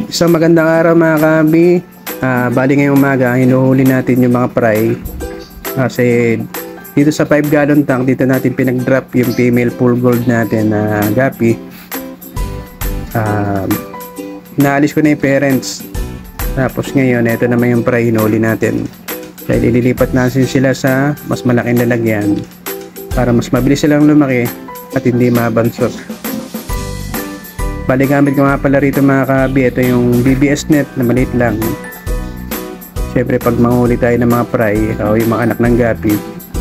Isang magandang araw mga kabi. Bali ngayong umaga, hinuhuli natin yung mga fry. Kasi dito sa 5 gallon tank, dito natin pinag-drop yung female full gold natin na gapi. Naalis ko na yung parents. Tapos ngayon, ito naman yung fry hinuhuli natin. Dahil ililipat natin sila sa mas malaking lalagyan para mas mabilis silang lumaki at hindi mabansot. Bali gamit ko nga pala rito mga kabi, ito yung BBS net na maliit lang. Siyempre pag manghuli tayo ng mga fry o yung mga anak ng gapi,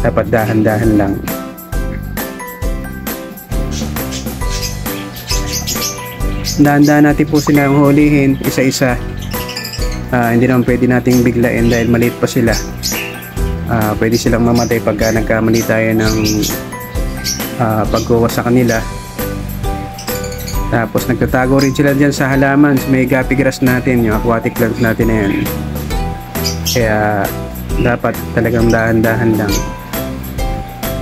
dapat dahan-dahan lang. Dahan-dahan natin po silang hulihin isa-isa. Hindi naman pwede nating biglain dahil maliit pa sila. Pwede silang mamatay pagka nagkamali tayo ng pagkuha sa kanila. Tapos nagtatago rin sila dyan sa halaman, may gapi grass natin, yung aquatic plants natin na yan. Kaya dapat talagang dahan-dahan lang.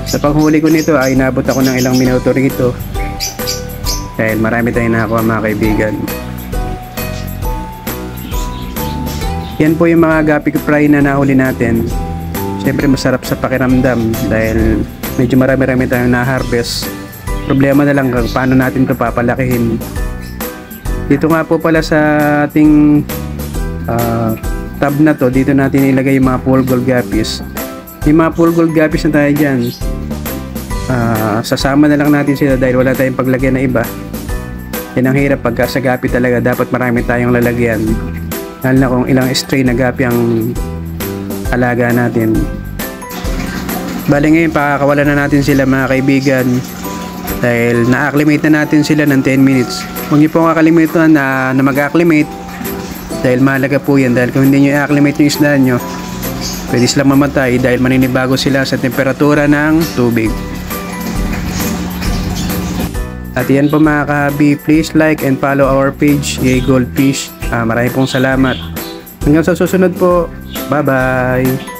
Sa panghuli ko nito ay nabot ako ng ilang minuto rito dahil marami tayong nakakuha mga kaibigan. Yan po yung mga gapi fry na nahuli natin. Siyempre masarap sa pakiramdam dahil medyo marami-rami tayong na-harvest. Problema na lang kung paano natin ito papalakihin. Dito nga po pala sa ating tab na to, dito natin ilagay yung mga full gold guppies. Yung mga full gold guppies na tayo dyan, sasama na lang natin sila dahil wala tayong paglagyan na iba. Yan ang hirap pagka sa gapi talaga, dapat marami tayong lalagyan. Lalo na kung ilang stray na gapi ang alaga natin. Bali ngayon pakakawalan na natin sila mga kaibigan dahil na-acclimate na natin sila ng 10 minutes. Huwag niyo pong kakalimutan na mag-acclimate dahil mahalaga po yan, dahil kung hindi niyo i-acclimate yung isda nyo, pwede silang mamatay dahil maninibago sila sa temperatura ng tubig. At yan po mga kahabi, please like and follow our page, Yay Goldfish. Maraming pong salamat. Hanggang sa susunod po. Bye bye.